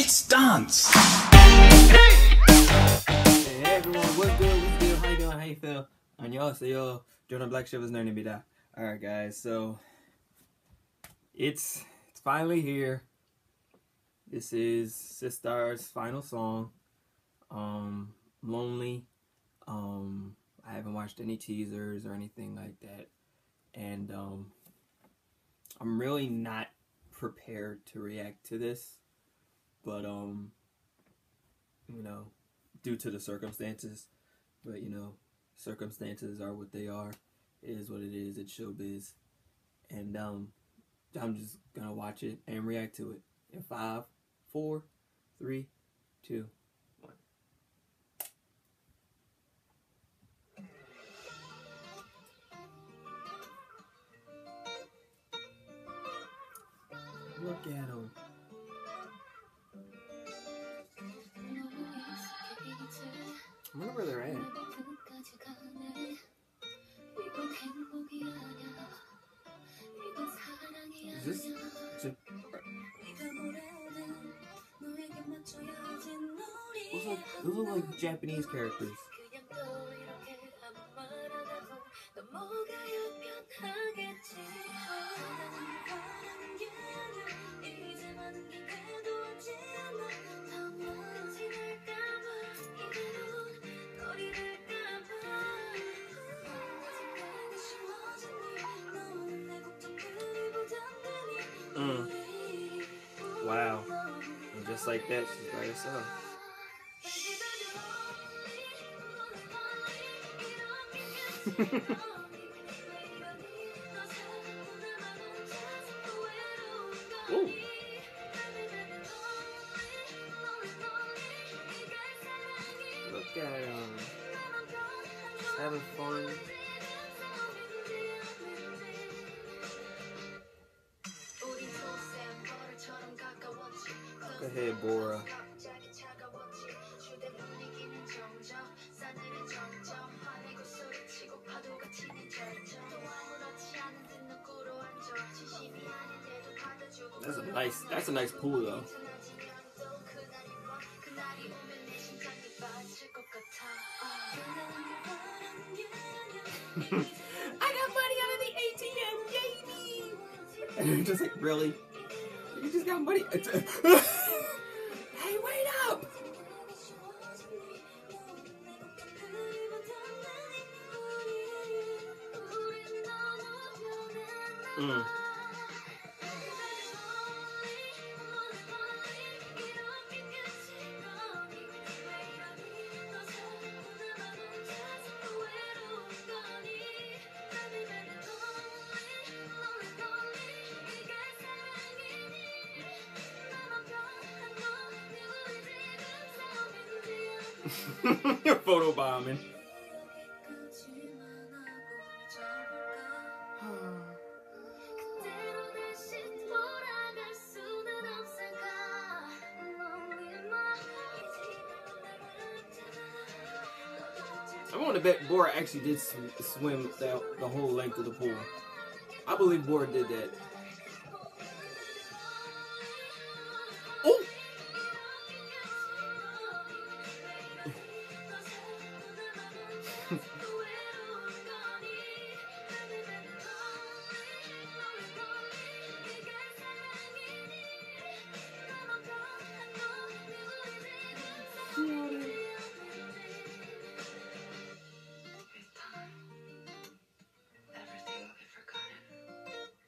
Let's dance! Hey everyone, what's good? How you doing? How you feel? 안녕하세요. 저는 Black Shiva's nerd입니다. Alright guys, so it's finally here. This is Sistar's final song. Lonely. I haven't watched any teasers or anything like that. And I'm really not prepared to react to this. But you know, due to the circumstances. But you know, circumstances are what they are. It is what it is. It's showbiz. And I'm just gonna watch it and react to it in 5, 4, 3, 2, 1. Look at him. I wonder where they're at. Is this those look like Japanese characters. Wow. And just like that, she's by herself. Ooh. Look at him. Just having fun. Go ahead, Bora. That's a nice pool though. I got money out of the ATM, baby. And you're just like, really? You just got money? Hey, wait up! You're photobombing. I want to bet Bora actually did swim the whole length of the pool. I believe Bora did that. Oh!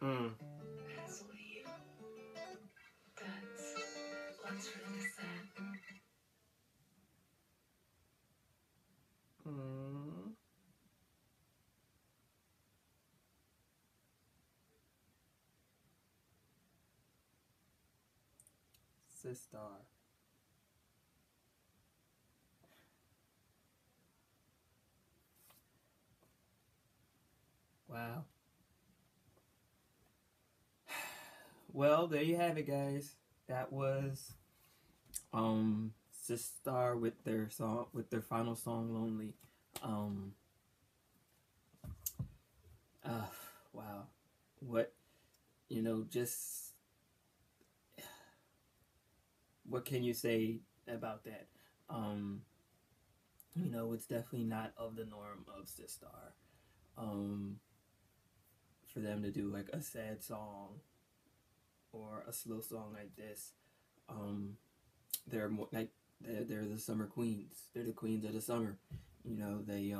It's only you. That's what's really sad. Sistar. Wow. Well, there you have it, guys. That was Sistar with their final song Lonely. Wow. What, just what can you say about that? Um, it's definitely not of the norm of Sistar. Um, for them to do like a sad song or a slow song like this, um, they're more like they're the summer queens. They're the queens of the summer. They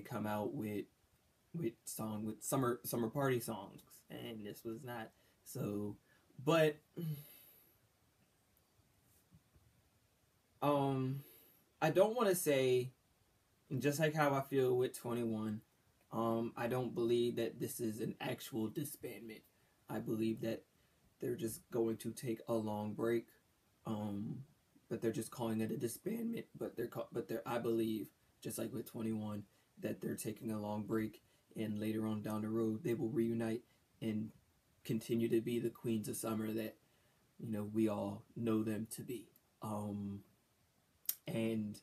come out with summer party songs, and this was not so. But I don't want to say, just like how I feel with 21. I don't believe that this is an actual disbandment. I believe that they're just going to take a long break. But they're just calling it a disbandment. But I believe, just like with 21, that they're taking a long break, and later on down the road they will reunite and continue to be the queens of summer that we all know them to be. And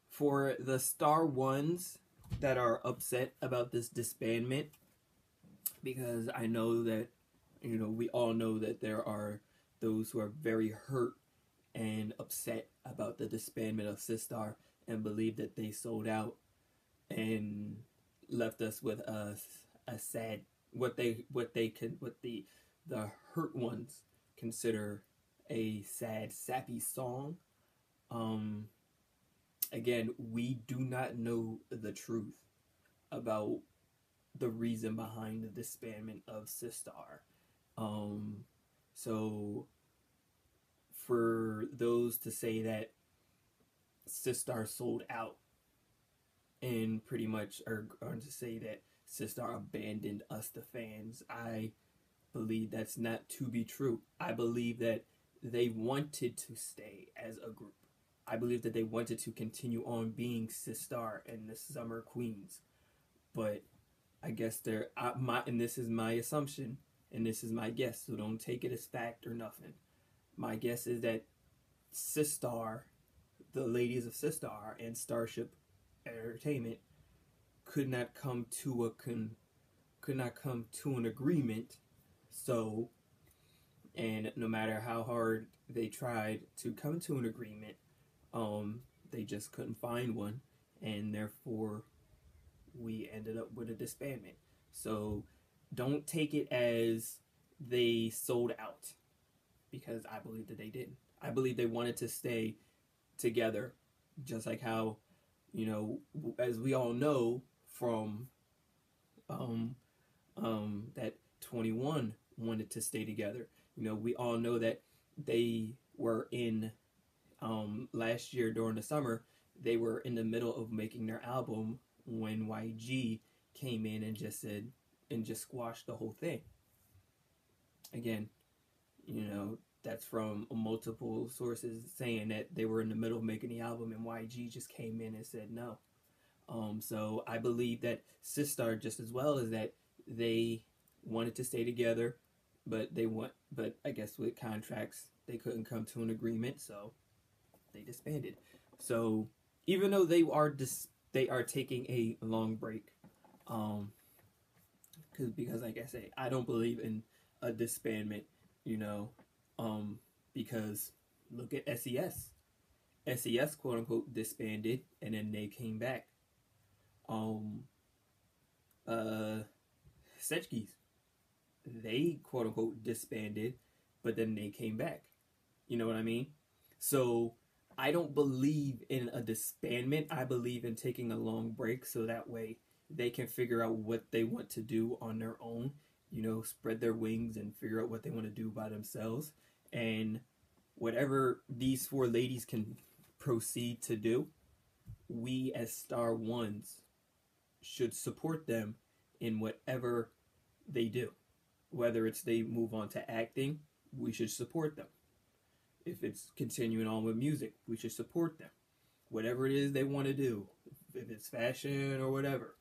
for the Star Ones that are upset about this disbandment, because I know that we all know that there are those who are very hurt and upset about the disbandment of Sistar and believe that they sold out and left us with a sad, what the hurt ones consider a sad, sappy song. Again, we do not know the truth about the reason behind the disbandment of Sistar. So for those to say that Sistar sold out and pretty much are going to say that Sistar abandoned us, the fans, I believe that's not to be true. I believe that they wanted to stay as a group. I believe that they wanted to continue on being Sistar and the Summer Queens. But I guess and this is my assumption, and this is my guess, so don't take it as fact or nothing. My guess is that Sistar, the ladies of Sistar and Starship Entertainment could not come to an agreement. So, and no matter how hard they tried to come to an agreement, they just couldn't find one, and therefore we ended up with a disbandment. So don't take it as they sold out, because I believe that they didn't. I believe they wanted to stay together, just like how, as we all know from that 21 wanted to stay together. We all know that they were in last year during the summer, they were in the middle of making their album when YG came in and just squashed the whole thing. Again, that's from multiple sources saying that they were in the middle of making the album and YG just came in and said no. So I believe that Sistar, just as well as that, they wanted to stay together, but I guess with contracts they couldn't come to an agreement, so they disbanded. So even though they are taking a long break, because like I say, I don't believe in a disbandment, because look at SES. SES quote unquote disbanded and then they came back. Setchkis, they quote unquote disbanded, but then they came back. You know what I mean? So I don't believe in a disbandment. I believe in taking a long break so that way they can figure out what they want to do on their own, spread their wings and figure out what they want to do by themselves. And whatever these four ladies can proceed to do, we as Star Ones should support them in whatever they do. Whether it's they move on to acting, we should support them. If it's continuing on with music, we should support them. Whatever it is they want to do, if it's fashion or whatever,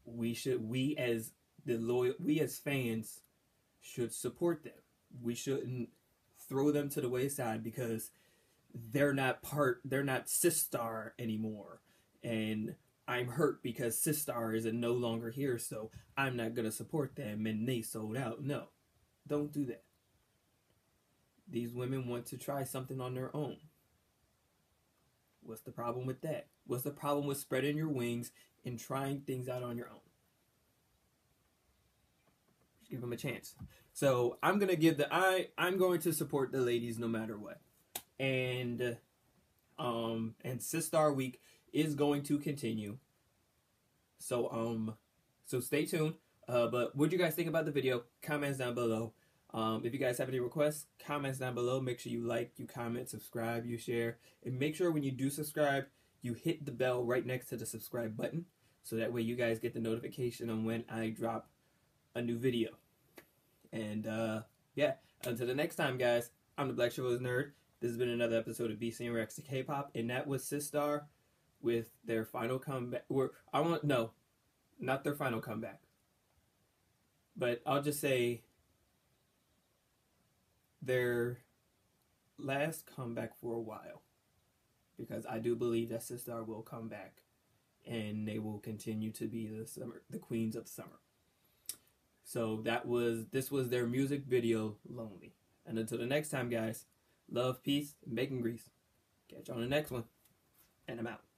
we as fans should support them. We shouldn't throw them to the wayside because they're not Sistar anymore, and I'm hurt because Sistar is no longer here, so I'm not gonna support them and they sold out. No, don't do that. These women want to try something on their own. What's the problem with that? What's the problem with spreading your wings and trying things out on your own? Just give them a chance. So I'm gonna give I'm going to support the ladies no matter what. And Sistar Week is going to continue. So so stay tuned. But what do you guys think about the video? Comments down below. If you guys have any requests, comments down below. Make sure you like, you comment, subscribe, you share. And make sure when you do subscribe, you hit the bell right next to the subscribe button. So that way you guys get the notification on when I drop a new video. And yeah, until the next time, guys, I'm the Black Chivalrous Nerd. This has been another episode of BC and Rex to K-pop. And that was Sistar with their final comeback. Not their final comeback. But I'll just say their last comeback for a while, because I do believe that Sistar will come back and they will continue to be the queens of summer. So this was their music video, Lonely. And until the next time, guys, love, peace, and bacon grease. Catch you on the next one. And I'm out.